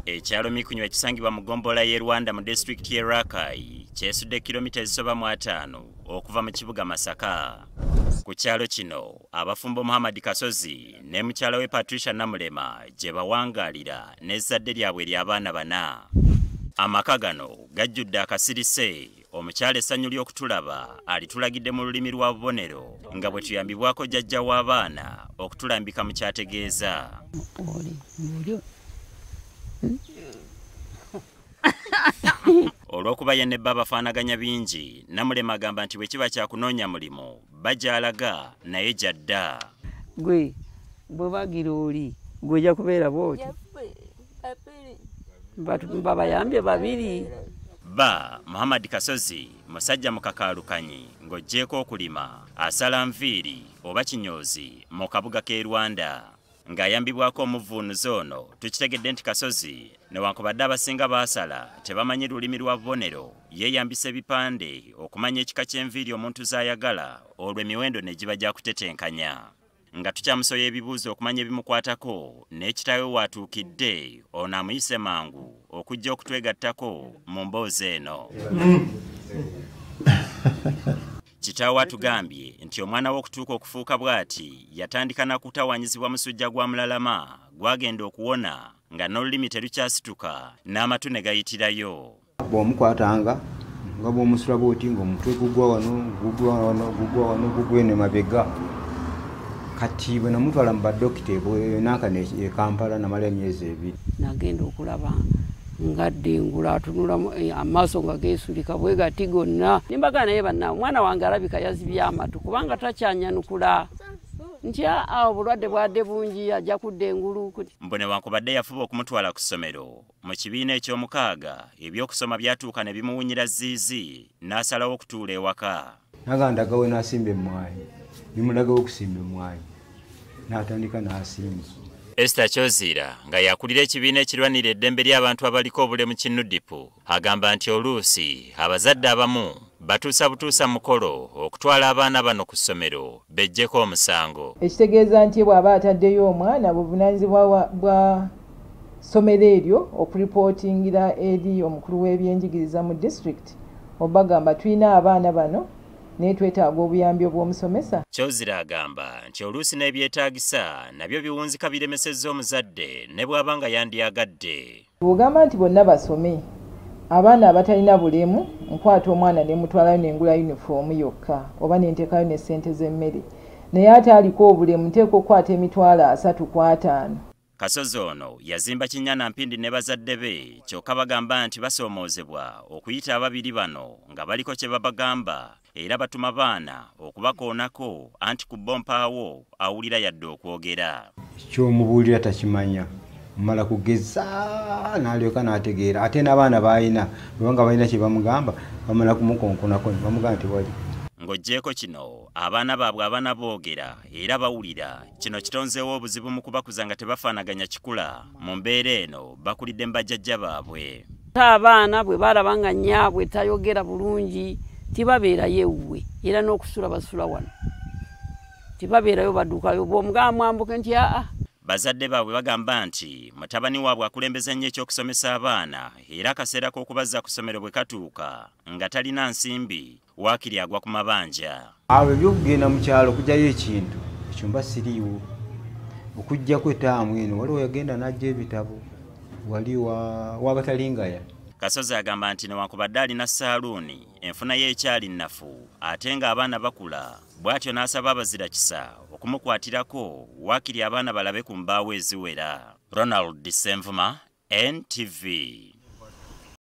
Ekyalo Mikunywa ekisangibwa mu ggombolola y'e Rwanda mu disitulikiti y'e Rakai kyesudde kilomita ezisoba mu 5 okuva mu kibuga Masaka. Ku kyalo kino abafumbo Muhammad Kasozi ne mukyala we Patricia Namulema gye bawangaalira n'ezzadde lyabwe ery'abaana 4. Amaka gano gajjudde akasirise. Omukyala essanyu ly'okutulaba alitulagidde mu lulimi lwa bubonero nga bwe tuyambibwako jjajja w'abaana okutulambika mu kyategeeza. Olw'okuba ye ne bba bafaanaganya bingi, Namulema agamba nti bwe kiba kyakunoonya mulimu bajja alaga naye jadda. Gwe bwe bagira oli gw'ojja kubeera bw'oti babayambye babiri. Ba Muhammad Kasozi musajja mukakaalukanyi ng'oggyeko okulima asala nviiri oba kinyoozi mu kabuga k'e Rwanda. Ng'ayambibwako omuvuunuzi ono tukitegedde nti Kasozi newankubadde abasinga baasala tebamanyi lulimi lwa bubonero yeeyambisa ebipande okumanya ekika ky'enviiri omuntu z'ayagala olwo emiwendo ne giba gya kutetenkanya. Nga tukyamusoya ebibuuzo okumanya ebimukwatako n'ekitaawe waatuukidde ono amuyise mangu okujja okutwegattako mu mboozi eno. Kitaawe atugambye nti omwana w'okutuuka okufuuka bw'ati yatandika na kutawanyizibwa musujja gwa mulalama gwagenda okuwona nga n'olulimi terukyasituka n'amatu ne gayitirayo. Bw'omukwatanga nga bw'omusula bw'oti ng'omutwe gugwa wano gugwa eno emabega. Kati bwe namutwala mu badokita nanka ne Kampala namala emyezi 2. Nagenda okulaba ngaddengula atunula amaaso nga geesulika bwe gati gonna. Nimbaga naye banna omwana wange alabika yazibye amatu kubanga takyanyanukula nti obulwadde bwadde bungi ajja kudda engulu. Mbone wankubadde yafuba okumutwala ku ssomero mu kibiina eky'omukaaga ebyokusoma byatuuka ne bimuwunyira ziizi n'asalawo okutuula ewaka. Nagandagawe n'asimba emmwanyi nimulagawo okusimba emmwanyi n'atandika n'asimba. Esther Kyozira nga yakulira ekibiina ekirwanira eddembe ly'abantu abaliko obulemu Kinudipu agamba nti oluusi abazadde abamu batuusa butuusa mukolo okutwala abaana bano ku ssomero bejjeko omusango. Ekitegeeza nti bw'aba ataddeyo omwana buvunaanyizibwa bwa ssomero eryo okuripootingira eri omukulu w'ebyenjigiriza mu disitulikiti obagamba tulina abaana bano naye twetaaga obuyambi obw'omusomesa. Kyozira agamba nti oluusi n'ebyetaagisa nabyo biwunzika biremesezza omuzadde ne bw'aba nga yandyagadde. Bw'ogamba nti bonna basome, abaana abatalina bulemu nkwata omwana ne mutwalayo n'engula yunifoomu yokka oba n'enteekayo ne ssente z'emmere, naye ate aliko obulemu nteekwa okukwata emitwalo 3 ku 5. Kasozi ono yazimba Kinyana Mpindi ne bazadde be kyokka bagamba nti basoomoozebwa okuyita ababiri bano nga baliko kye babagamba era batuma baana okubakoonako anti ku bompaawo awulira yadde okwogera. Ky'omubuulira takimanya mala kugeza n'alyoka n'ategeera ate n'abaana baalina bwanga balina kye bamugamba bamala kumukonkonako ne bamugamba nti wali. Ng'oggyeko kino abaana baabwe abaana boogera era bawulira kino kitonzeewo obuzibu mu kubakuza nga tebafaanaganya kikula mu mbeera eno bakulidde mu bajjajja baabwe. Abaana bwe balaba nga nnyabwe tayogera bulungi tibabeerayo ewuwe era n'okusula basula wano tibabeerayo baddukayo bw'omugamba mwambuke nti aa. Bazadde baabwe bagamba nti mutabani waabwe akulembeza nnyo ekyokusomesa abaana era akaseera k'okubazza ku ssomero bwe katuuka nga talina nsimbi waakiri agwa ku mabanja. Awo ebyokugenda mu kyalo okugyayo ekintu ekyo mba siriiwo okuggyako etaamu eno waliwo yagenda n'ajja ebitabo wali wabatalingaya. Kasozi agamba nti newankubadde alina saaluuni enfuna y'ekyali nnafu ate nga abaana bakula bw'atyo n'asaba abazira kisa okumukwatirako waakiri abaana balabe ku mbaawo eziwera. Ronald Senvuma, NTV.